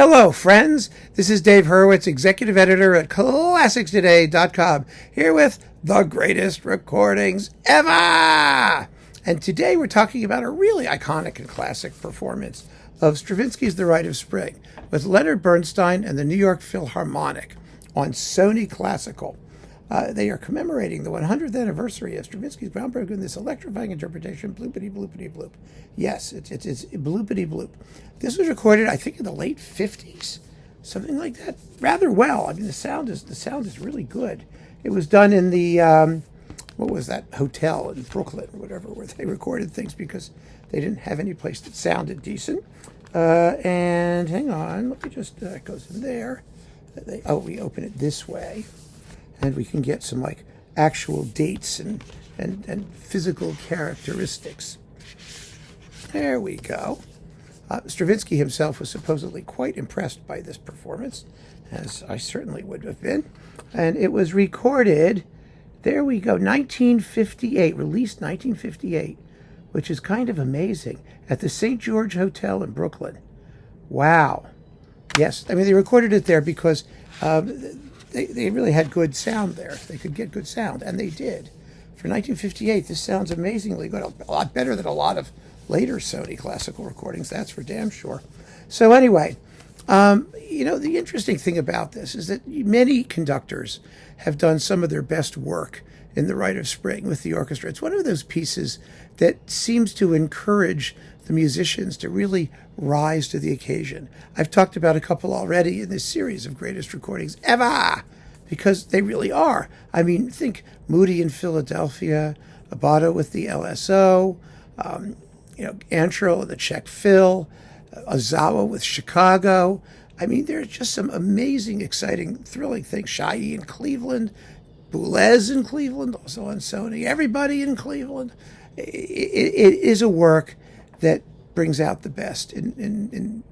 Hello, friends. This is Dave Hurwitz, executive editor at ClassicsToday.com, here with the greatest recordings ever. And today we're talking about a really iconic and classic performance of Stravinsky's The Rite of Spring with Leonard Bernstein and the New York Philharmonic on Sony Classical. They are commemorating the 100th anniversary of Stravinsky's groundbreaking in this electrifying interpretation, bloopity bloopity bloop. Yes, it's bloopity bloop. This was recorded, I think, in the late 50s, something like that. Rather well. I mean, the sound is really good. It was done in the what was that hotel in Brooklyn or whatever, where they recorded things because they didn't have any place that sounded decent. And hang on, let me just it goes in there. We open it this way. And we can get some like actual dates and physical characteristics. There we go. Stravinsky himself was supposedly quite impressed by this performance, as I certainly would have been. And it was recorded, there we go, 1958, released 1958, which is kind of amazing, at the St. George Hotel in Brooklyn. Wow. Yes, I mean, they recorded it there because they really had good sound there. They could get good sound, and they did. For 1958, this sounds amazingly good. A lot better than a lot of later Sony classical recordings, that's for damn sure. So anyway, the interesting thing about this is that many conductors have done some of their best work in The Rite of Spring with the orchestra. It's one of those pieces that seems to encourage the musicians to really rise to the occasion. I've talked about a couple already in this series of greatest recordings ever, because they really are. I mean, think Moody in Philadelphia, Abbado with the LSO, Antrell and the Czech Phil, Ozawa with Chicago. I mean, there's just some amazing, exciting, thrilling things. Shai in Cleveland, Boulez in Cleveland, also on Sony. Everybody in Cleveland. It is a work that brings out the best in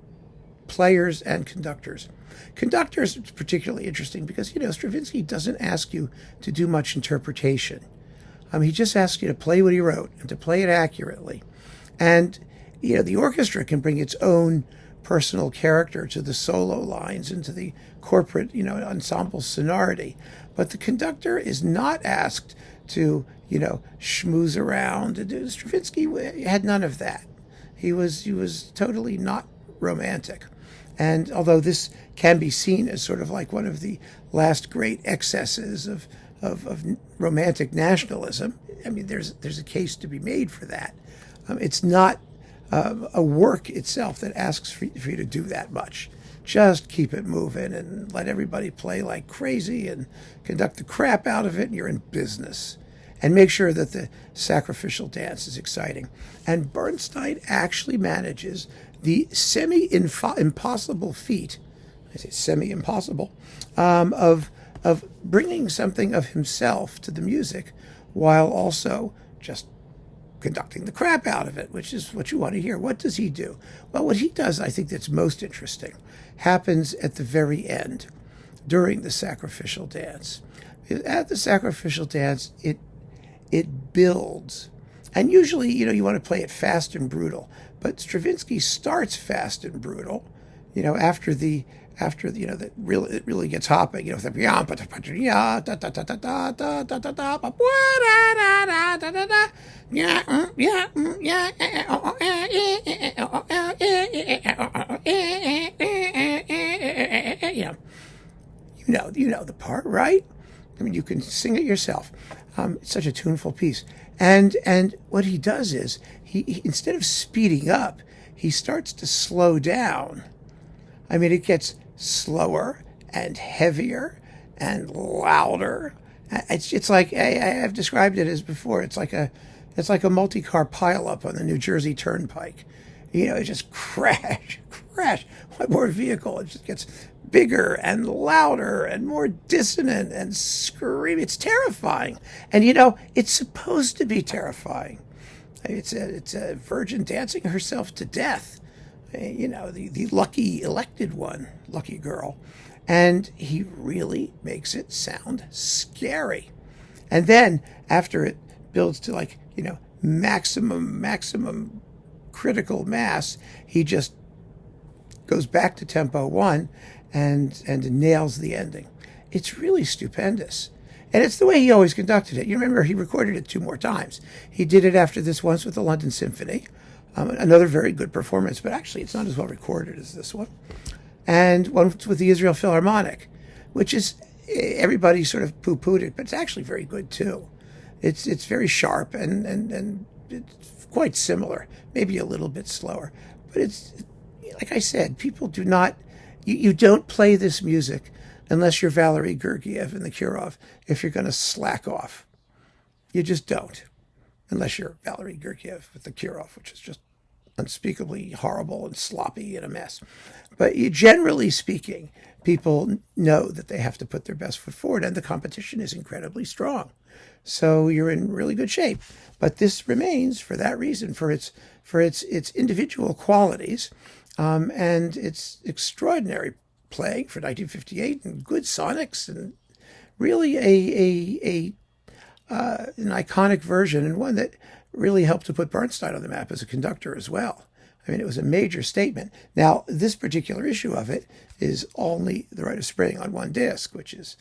players and conductors. Conductors is particularly interesting because, Stravinsky doesn't ask you to do much interpretation. He just asks you to play what he wrote and to play it accurately. And, the orchestra can bring its own personal character to the solo lines and to the corporate, ensemble sonority. But the conductor is not asked to, schmooze around. Stravinsky had none of that. He was totally not romantic. And although this can be seen as sort of like one of the last great excesses of romantic nationalism, I mean, there's a case to be made for that. It's not a work itself that asks for you to do that much. Just keep it moving and let everybody play like crazy and conduct the crap out of it, and you're in business. And make sure that the sacrificial dance is exciting. And Bernstein actually manages the semi-impossible feat, I say semi-impossible, of bringing something of himself to the music while also just conducting the crap out of it, which is what you want to hear. What does he do? Well, what he does, I think that's most interesting, happens at the very end, during the sacrificial dance. At the sacrificial dance, it builds. And usually, you want to play it fast and brutal. But Stravinsky starts fast and brutal, after it really gets hopping, the you know the part, right? I mean, you can sing it yourself. It's such a tuneful piece. And what he does is, he instead of speeding up, he starts to slow down. I mean, it gets slower and heavier and louder. It's like, I've described it as before, it's like a multi-car pileup on the New Jersey Turnpike. It just crash. One more vehicle, it just gets bigger and louder and more dissonant and screaming. It's terrifying. And, it's supposed to be terrifying. It's a virgin dancing herself to death. The lucky elected one, lucky girl. And he really makes it sound scary. And then after it builds to maximum critical mass, he just goes back to tempo 1 and nails the ending. It's really stupendous. And it's the way he always conducted it. You remember he recorded it 2 more times. He did it after this once with the London Symphony, another very good performance, but actually it's not as well recorded as this one. And once with the Israel Philharmonic, which is, everybody sort of poo-pooed it, but it's actually very good too. It's very sharp and it's quite similar, maybe a little bit slower. But it's, like I said, people do not, you don't play this music unless you're Valery Gergiev in the Kirov, if you're going to slack off. You just don't, unless you're Valery Gergiev with the Kirov, which is just unspeakably horrible and sloppy and a mess. But generally speaking, people know that they have to put their best foot forward, and the competition is incredibly strong. So you're in really good shape. But this remains, for that reason, for its individual qualities, and its extraordinary playing for 1958 and good sonics, and really an iconic version, and one that really helped to put Bernstein on the map as a conductor as well. I mean, it was a major statement. Now, this particular issue of it is only the Rite of Spring on 1 disc, which is,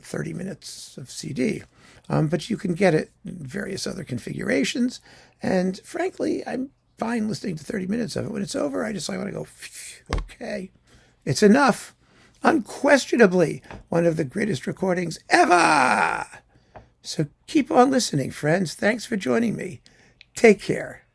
30 minutes of CD. But you can get it in various other configurations. And frankly, I'm fine listening to 30 minutes of it. When it's over, I want to go, okay. It's enough. Unquestionably, one of the greatest recordings ever. So keep on listening, friends. Thanks for joining me. Take care.